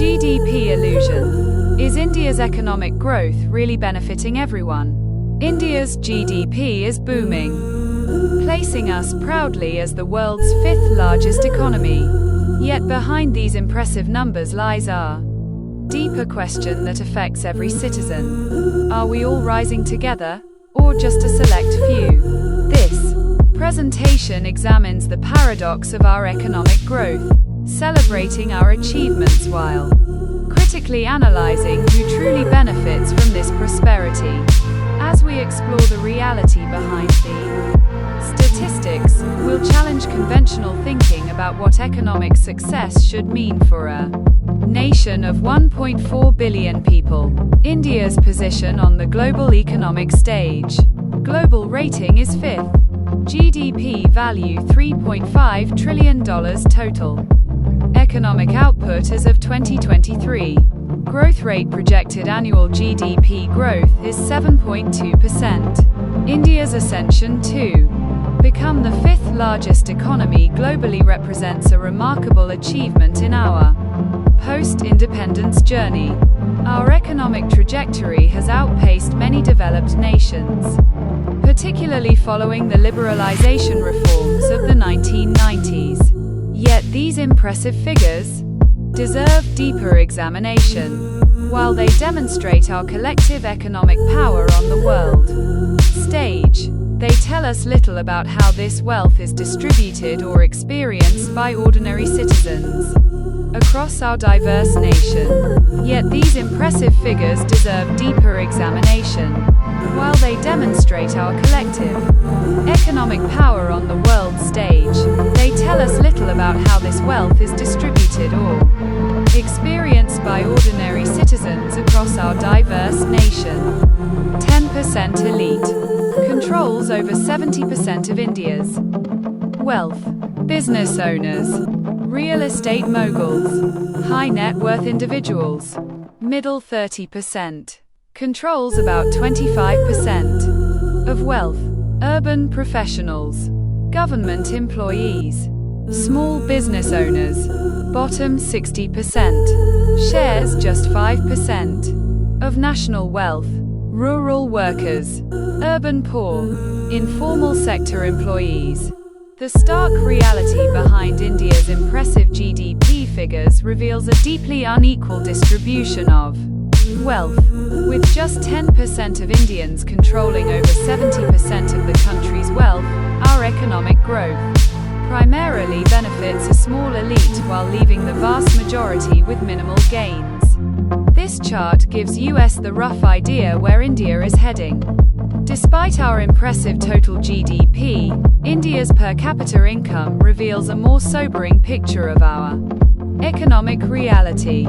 GDP illusion. Is India's economic growth really benefiting everyone? India's GDP is booming, placing us proudly as the world's fifth largest economy. Yet behind these impressive numbers lies a deeper question that affects every citizen. Are we all rising together, or just a select few? This presentation examines the paradox of our economic growth, celebrating our achievements while critically analyzing who truly benefits from this prosperity. As we explore the reality behind the statistics, we'll challenge conventional thinking about what economic success should mean for a nation of 1.4 billion people. India's position on the global economic stage. Global rating is fifth. GDP value $3.5 trillion total. Economic output as of 2023. Growth rate projected annual GDP growth is 7.2%. India's ascension to become the fifth largest economy globally represents a remarkable achievement in our post-independence journey. Our economic trajectory has outpaced many developed nations, particularly following the liberalization reforms of the 1990s. Yet these impressive figures deserve deeper examination. While they demonstrate our collective economic power on the world stage, they tell us little about how this wealth is distributed or experienced by ordinary citizens across our diverse nation. Yet these impressive figures deserve deeper examination. While they demonstrate our collective economic power on the world stage, they tell us little about how this wealth is distributed or experienced by ordinary citizens across our diverse nation. 10% elite controls over 70% of India's wealth. Business owners, real estate moguls, high net worth individuals, middle 30%. Controls about 25% of wealth. Urban professionals, government employees, small business owners, bottom 60%. Shares just 5% of national wealth. Rural workers, urban poor, informal sector employees. The stark reality behind India's impressive GDP figures reveals a deeply unequal distribution of wealth, with just 10% of Indians controlling over 70% of the country's wealth. Our economic growth primarily benefits a small elite while leaving the vast majority with minimal gains. This chart gives us the rough idea where India is heading. Despite our impressive total GDP, India's per capita income reveals a more sobering picture of our economic reality.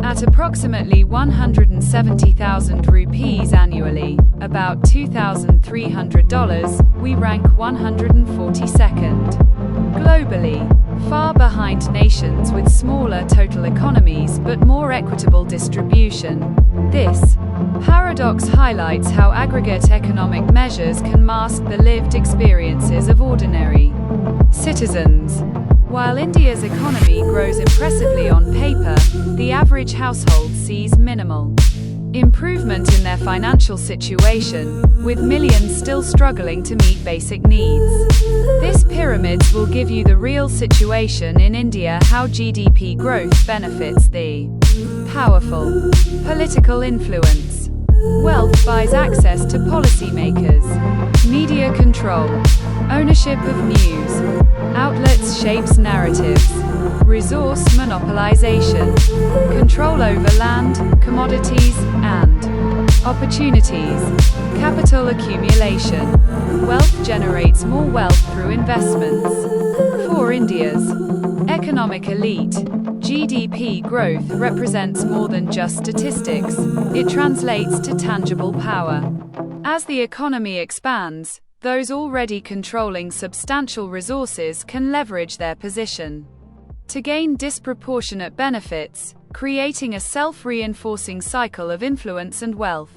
At approximately 170,000 rupees annually, about $2,300, we rank 142nd. Globally, far behind nations with smaller total economies but more equitable distribution. This paradox highlights how aggregate economic measures can mask the lived experiences of ordinary citizens. While India's economy grows impressively on paper, the average household sees minimal improvement in their financial situation, with millions still struggling to meet basic needs. This pyramids will give you the real situation in India, how GDP growth benefits the powerful political influence. Wealth buys access to policymakers. Media control. Ownership of news outlets shapes narratives. Resource monopolization. Control over land, commodities, and opportunities. Capital accumulation. Wealth generates more wealth through investments. For India's economic elite, GDP growth represents more than just statistics. It translates to tangible power. As the economy expands, those already controlling substantial resources can leverage their position to gain disproportionate benefits, creating a self-reinforcing cycle of influence and wealth.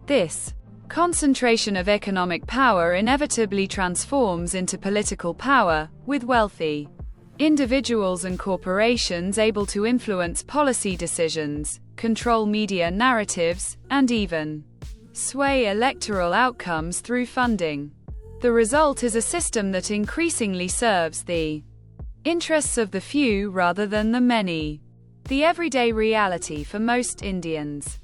This concentration of economic power inevitably transforms into political power, with wealthy Individuals and corporations able to influence policy decisions, control media narratives, and even sway electoral outcomes through funding. The result is a system that increasingly serves the interests of the few rather than the many. The everyday reality for most Indians.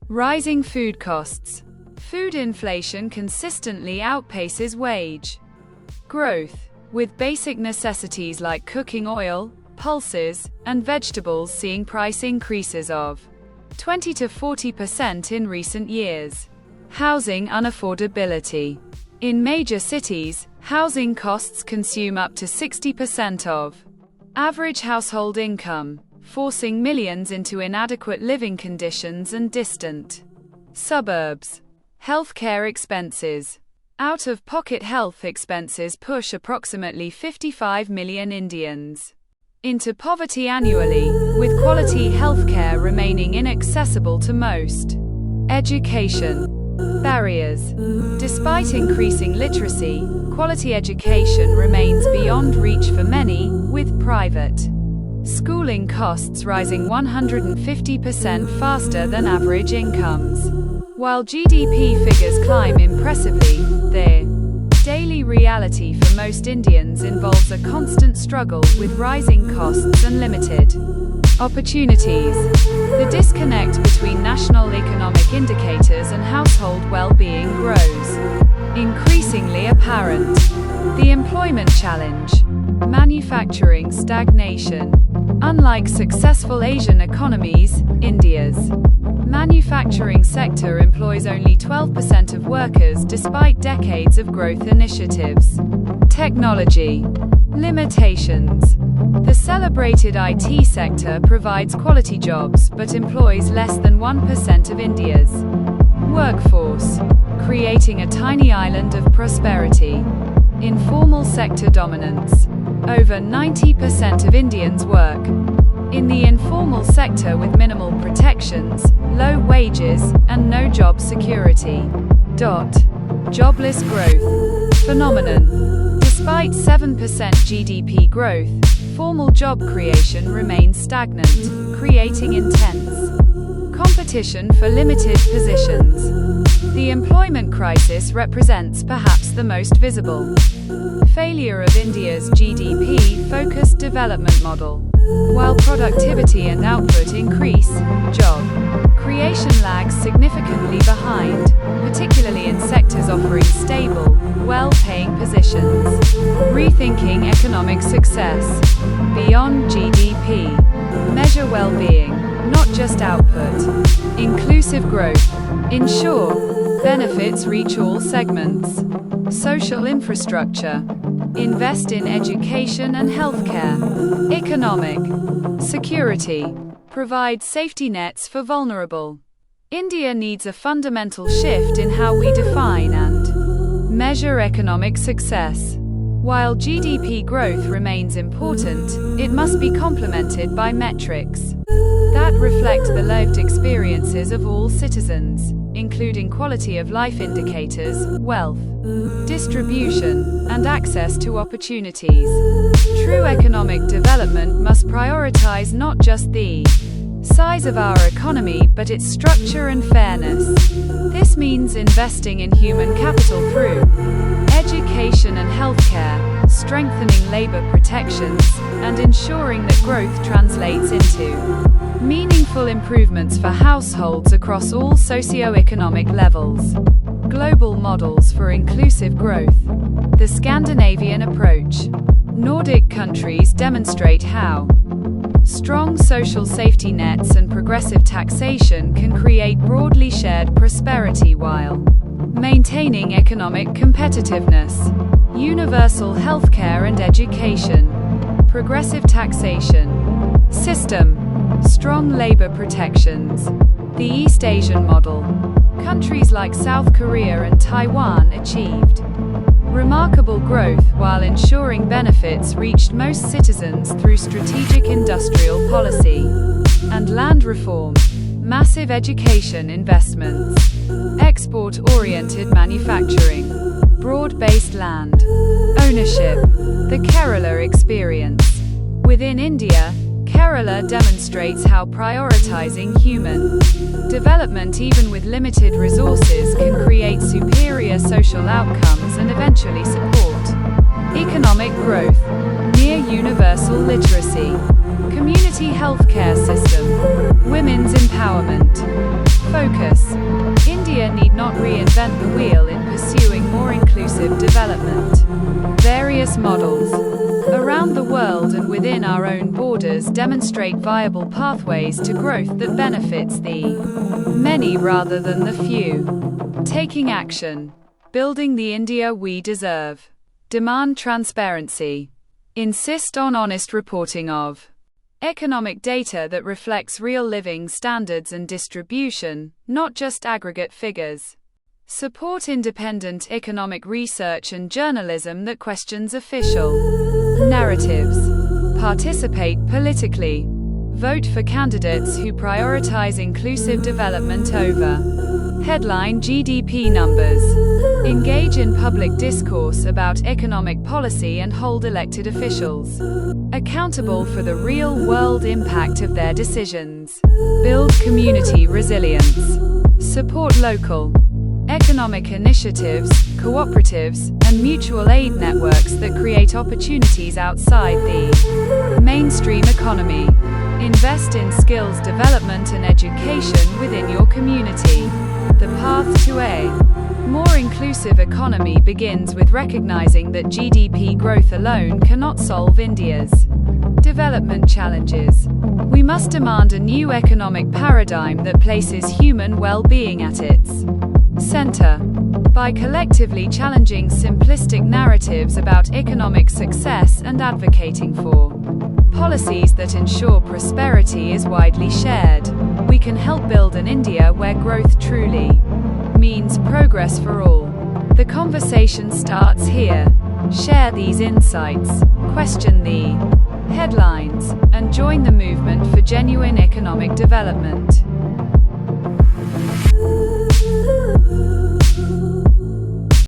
Rising food costs. Food inflation consistently outpaces wage growth, with basic necessities like cooking oil, pulses, and vegetables seeing price increases of 20 to 40% in recent years. Housing unaffordability. In major cities, housing costs consume up to 60% of average household income, forcing millions into inadequate living conditions and distant suburbs. Healthcare expenses. Out-of-pocket health expenses push approximately 55 million Indians into poverty annually, with quality healthcare remaining inaccessible to most. Education barriers. Despite increasing literacy, quality education remains beyond reach for many, with private schooling costs rising 150% faster than average incomes. While GDP figures climb impressively, their daily reality for most Indians involves a constant struggle with rising costs and limited opportunities. The disconnect between national economic indicators and household well-being grows increasingly apparent. The employment challenge. Manufacturing stagnation. Unlike successful Asian economies, India's manufacturing sector employs only 12% of workers despite decades of growth initiatives. Technology limitations. The celebrated IT sector provides quality jobs but employs less than 1% of India's workforce, creating a tiny island of prosperity. Informal sector dominance. Over 90% of Indians work in the informal sector with minimal protections, low wages, and no job security. Jobless growth phenomenon. Despite 7% GDP growth, formal job creation remains stagnant, creating intense competition for limited positions. The employment crisis represents perhaps the most visible failure of India's GDP-focused development model. While productivity and output increase, job creation lags significantly behind, particularly in sectors offering stable, well-paying positions. Rethinking economic success. Beyond GDP. Measure well-being, not just output. Inclusive growth. Ensure benefits reach all segments. Social infrastructure. Invest in education and healthcare. Economic security. Provide safety nets for vulnerable. India needs a fundamental shift in how we define and measure economic success. While GDP growth remains important, it must be complemented by metrics that reflect the lived experiences of all citizens, including quality of life indicators, wealth distribution, and access to opportunities. True economic development must prioritize not just the size of our economy but its structure and fairness. This means investing in human capital through education and healthcare, strengthening labor protections, and ensuring that growth translates into meaningful improvements for households across all socio-economic levels. Global models for inclusive growth. The Scandinavian approach. Nordic countries demonstrate how strong social safety nets and progressive taxation can create broadly shared prosperity while maintaining economic competitiveness. Universal healthcare and education. Progressive taxation system. Strong labor protections. The East Asian model. Countries like South Korea and Taiwan achieved remarkable growth while ensuring benefits reached most citizens through strategic industrial policy and land reform, massive education investments, export-oriented manufacturing, broad-based land ownership. The Kerala experience. Within India, Kerala demonstrates how prioritizing human development, even with limited resources, can create superior social outcomes and eventually support economic growth. Near universal literacy, community healthcare system, women's empowerment. Focus. India need not reinvent the wheel in pursuing more inclusive development. Various models around the world and within our own borders demonstrate viable pathways to growth that benefits the many rather than the few. Taking action. Building the India we deserve. Demand transparency. Insist on honest reporting of economic data that reflects real living standards and distribution, not just aggregate figures. Support independent economic research and journalism that questions official narratives. Participate politically. Vote for candidates who prioritize inclusive development over headline GDP numbers. Engage in public discourse about economic policy and hold elected officials accountable for the real-world impact of their decisions. Build community resilience. Support local economic initiatives, cooperatives, and mutual aid networks that create opportunities outside the mainstream economy. Invest in skills development and education within your community. The path to a more inclusive economy begins with recognizing that GDP growth alone cannot solve India's development challenges. We must demand a new economic paradigm that places human well-being at its center. By collectively challenging simplistic narratives about economic success and advocating for policies that ensure prosperity is widely shared, we can help build an India where growth truly means progress for all. The conversation starts here. Share these insights, question the headlines, and join the movement for genuine economic development.